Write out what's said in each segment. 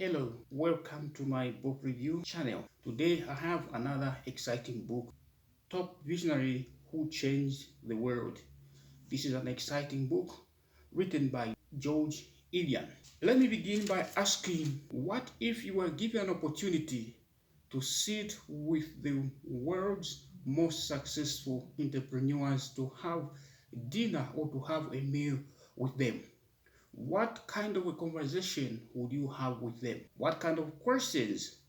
Hello, welcome to my book review channel. Today I have another exciting book, Top Visionary Who Changed the World. This is an exciting book written by George Ilian. Let me begin by asking, what if you were given an opportunity to sit with the world's most successful entrepreneurs to have dinner or to have a meal with them? What kind of a conversation would you have with them? What kind of questions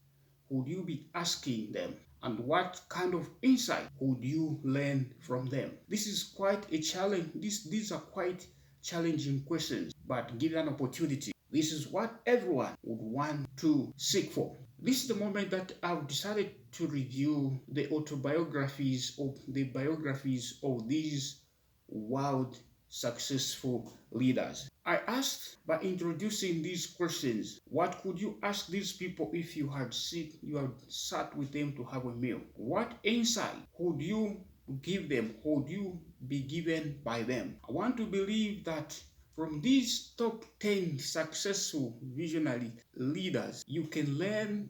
would you be asking them? And what kind of insight would you learn from them? This is quite a challenge. These are quite challenging questions, but given an opportunity, this is what everyone would want to seek for. This is the moment that I've decided to review the biographies of these world successful leaders. I asked by introducing these questions, what could you ask these people if you had sat with them to have a meal? What insight would you give them? Would you be given by them? I want to believe that from these top 10 successful visionary leaders, you can learn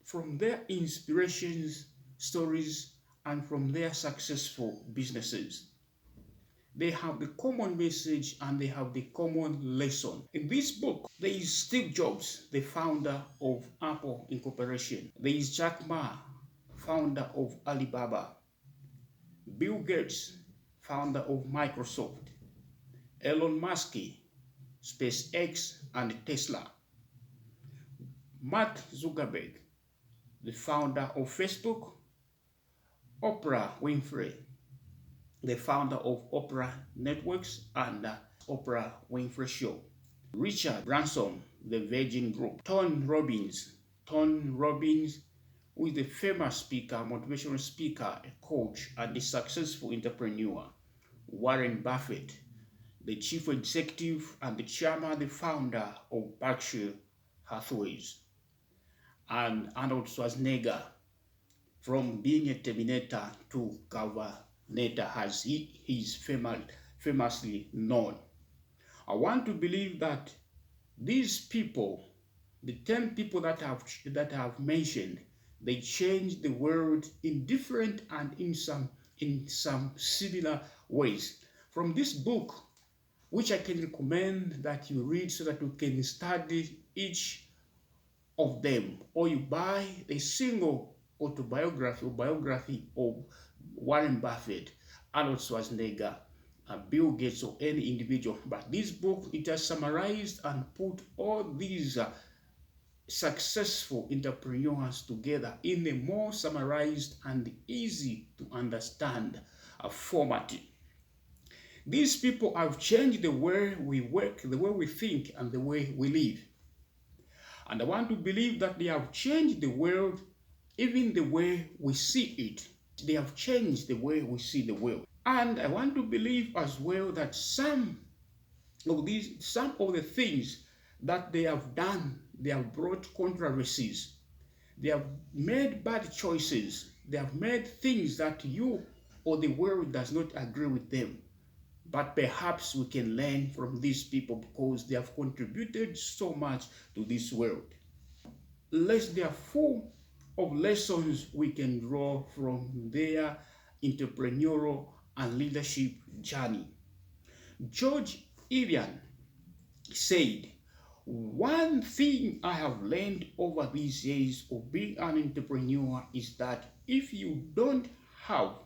from their inspirations, stories, and from their successful businesses. They have the common message and they have the common lesson. In this book, there is Steve Jobs, the founder of Apple Incorporation. There is Jack Ma, founder of Alibaba. Bill Gates, founder of Microsoft. Elon Musk, SpaceX and Tesla. Mark Zuckerberg, the founder of Facebook. Oprah Winfrey, the founder of Oprah Networks and Oprah Winfrey Show. Richard Branson, the Virgin Group. Tony Robbins, who is the famous speaker, motivational speaker, a coach, and a successful entrepreneur. Warren Buffett, the chief executive and the chairman, the founder of Berkshire Hathaway. And Arnold Schwarzenegger, from being a Terminator to Governator, as he is famously known. I want to believe that these people, the 10 people that I have mentioned, they changed the world in different and in some similar ways. From this book, which I can recommend that you read so that you can study each of them, or you buy a single autobiography or biography of Warren Buffett, Arnold Schwarzenegger, Bill Gates, or any individual. But this book, it has summarized and put all these successful entrepreneurs together in a more summarized and easy to understand format. These people have changed the way we work, the way we think, and the way we live. And I want to believe that they have changed the world, even the way we see it. They have changed the way we see the world. And I want to believe as well that some of the things that they have done, they have brought controversies. They have made bad choices. They have made things that you or the world does not agree with them. But perhaps we can learn from these people because they have contributed so much to this world. They are full of lessons we can draw from their entrepreneurial and leadership journey. George Ilian said, "One thing I have learned over these years of being an entrepreneur is that if you don't have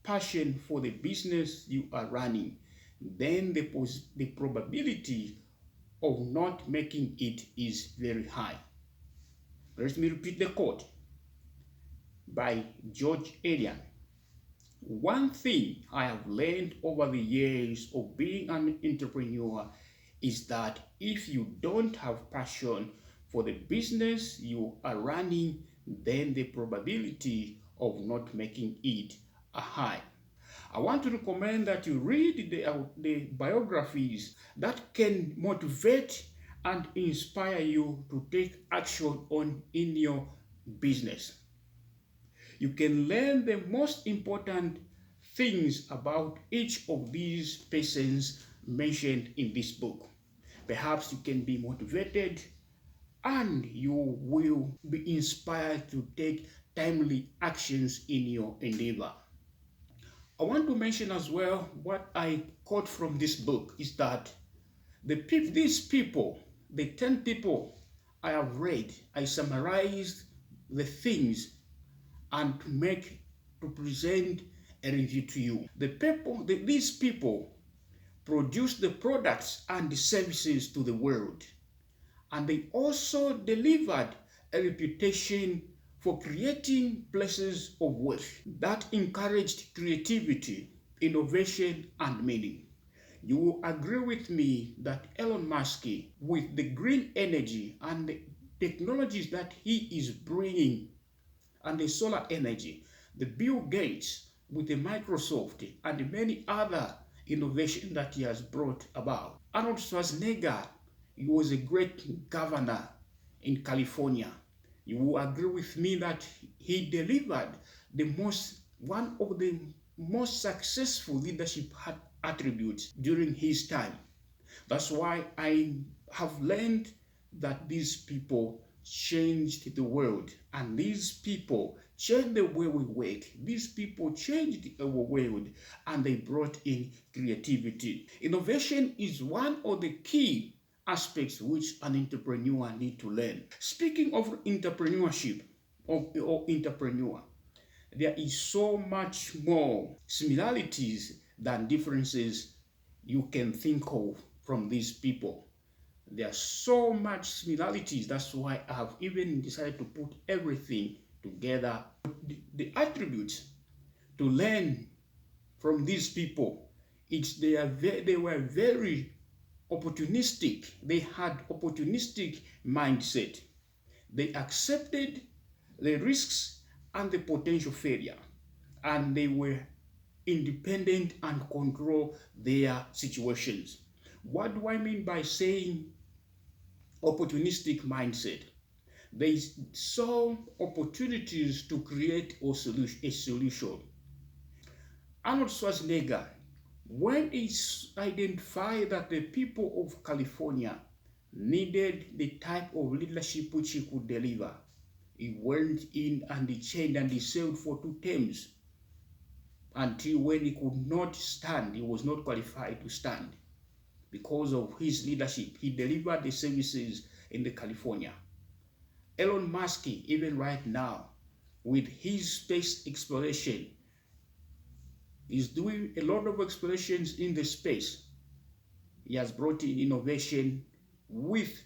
passion for the business you are running, then the probability of not making it is very high." Let me repeat the quote by George Ilian. "One thing I have learned over the years of being an entrepreneur is that if you don't have passion for the business you are running, then the probability of not making it are high." I want to recommend that you read the biographies that can motivate and inspire you to take action in your business. You can learn the most important things about each of these persons mentioned in this book. Perhaps you can be motivated and you will be inspired to take timely actions in your endeavor. I want to mention as well what I caught from this book is that these people, the 10 people I have read, I summarized the things and to present a review to you. These people produce the products and the services to the world, and they also delivered a reputation for creating places of wealth that encouraged creativity, innovation, and meaning. You will agree with me that Elon Musk, with the green energy and the technologies that he is bringing, and the solar energy, the Bill Gates with the Microsoft and many other innovations that he has brought about. Arnold Schwarzenegger, he was a great governor in California. You will agree with me that he delivered one of the most successful leadership attributes during his time. That's why I have learned that these people changed the world, and these people changed the way we work. These people changed our world, and they brought in creativity. Innovation is one of the key aspects which an entrepreneur need to learn. Speaking of entrepreneurship or entrepreneur, there is so much more similarities than differences you can think of from these people. There are so much similarities. That's why I have even decided to put everything together. The attributes to learn from these people, they were very opportunistic. They had opportunistic mindset. They accepted the risks and the potential failure, and they were independent and control their situations. What do I mean by saying opportunistic mindset? They saw opportunities to create a solution. Arnold Schwarzenegger, when he identified that the people of California needed the type of leadership which he could deliver, he went in and he changed and he served for 2 terms until when he could not stand, he was not qualified to stand. Because of his leadership, he delivered the services in the California. Elon Musk, even right now, with his space exploration, is doing a lot of explorations in the space. He has brought in innovation with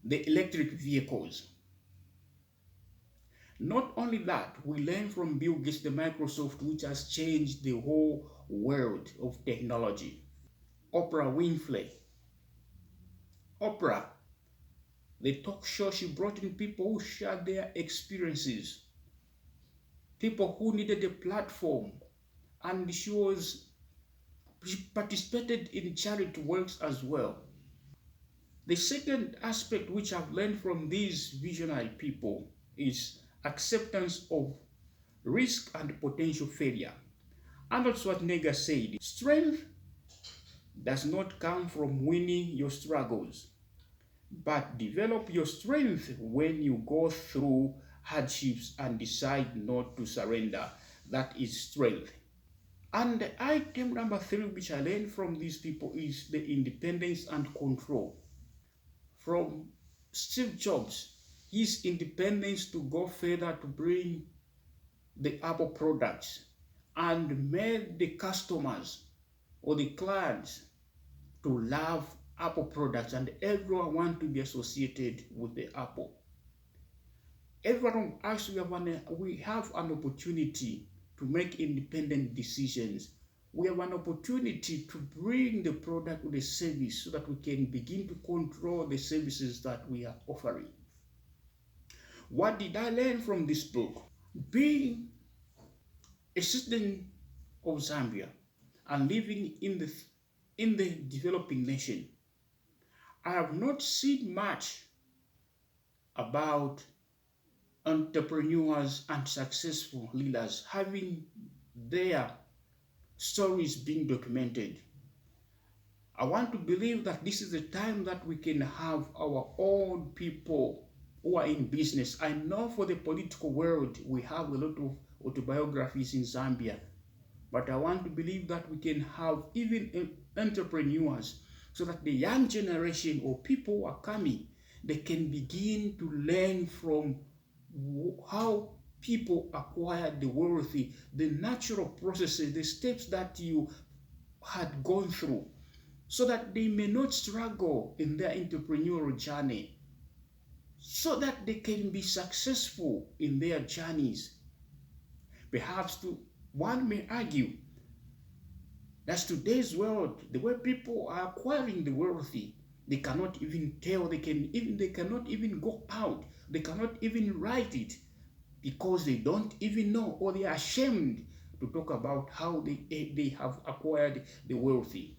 the electric vehicles. Not only that, we learn from Bill Gates, the Microsoft, which has changed the whole world of technology. Oprah Winfrey. Oprah, the talk show, she brought in people who shared their experiences, people who needed a platform, and she participated in charity works as well. The second aspect which I've learned from these visionary people is acceptance of risk and potential failure. Arnold Schwarzenegger said, strength does not come from winning your struggles, but develop your strength when you go through hardships and decide not to surrender. That is strength. And the item number 3 which I learned from these people is the independence and control. From Steve Jobs, his independence to go further to bring the Apple products and made the customers or the clients to love Apple products, and everyone wants to be associated with the Apple. Everyone asks, we have an opportunity to make independent decisions. We have an opportunity to bring the product or the service so that we can begin to control the services that we are offering. What did I learn from this book? Being a citizen of Zambia and living in the developing nation, I have not seen much about entrepreneurs and successful leaders having their stories being documented. I want to believe that this is the time that we can have our own people who are in business. I know for the political world, we have a lot of autobiographies in Zambia, but I want to believe that we can have even entrepreneurs so that the young generation or people who are coming, they can begin to learn from how people acquire the wealthy, the natural processes, the steps that you had gone through, so that they may not struggle in their entrepreneurial journey, so that they can be successful in their journeys. Perhaps one may argue that today's world, the way people are acquiring the wealthy, they cannot even tell, they cannot even go out, they cannot even write it because they don't even know, or they are ashamed to talk about how they have acquired the wealthy.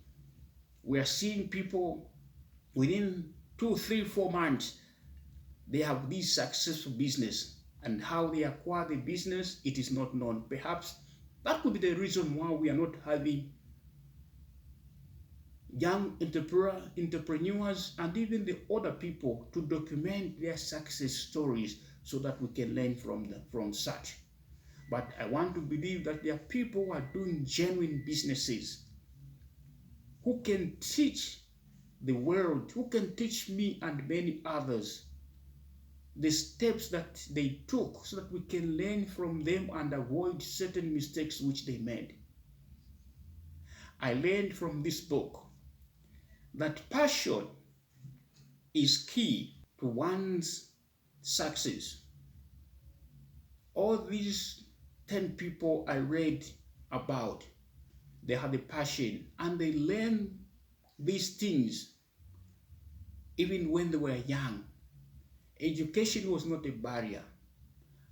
We are seeing people within 2, 3, 4 months, they have this successful business, and how they acquire the business, it is not known. Perhaps that could be the reason why we are not having young entrepreneurs and even the other people to document their success stories so that we can learn from such. But I want to believe that there are people who are doing genuine businesses who can teach the world, who can teach me and many others the steps that they took so that we can learn from them and avoid certain mistakes which they made. I learned from this book that passion is key to one's success. All these 10 people I read about, they had a passion and they learned these things even when they were young. Education was not a barrier.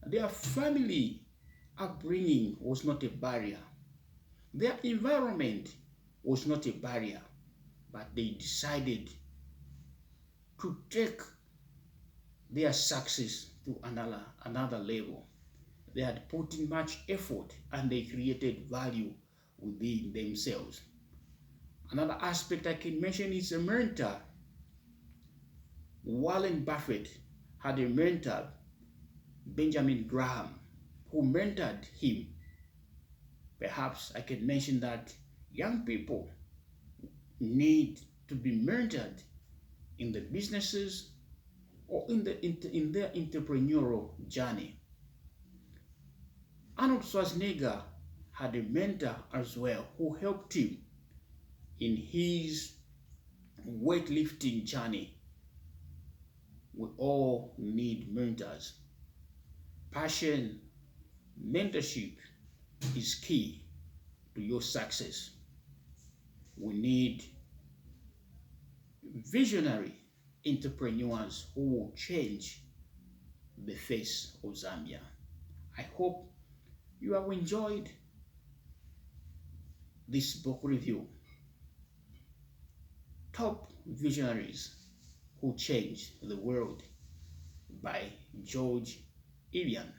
Their family upbringing was not a barrier. Their environment was not a barrier. But they decided to take their success to another level. They had put in much effort and they created value within themselves. Another aspect I can mention is a mentor. Warren Buffett had a mentor, Benjamin Graham, who mentored him. Perhaps I can mention that young people need to be mentored in the businesses or in their entrepreneurial journey. Arnold Schwarzenegger had a mentor as well who helped him in his weightlifting journey. We all need mentors. Passion, mentorship is key to your success. We need visionary entrepreneurs who will change the face of Zambia. I hope you have enjoyed this book review. Top Visionaries Who Changed the World by George Ilian.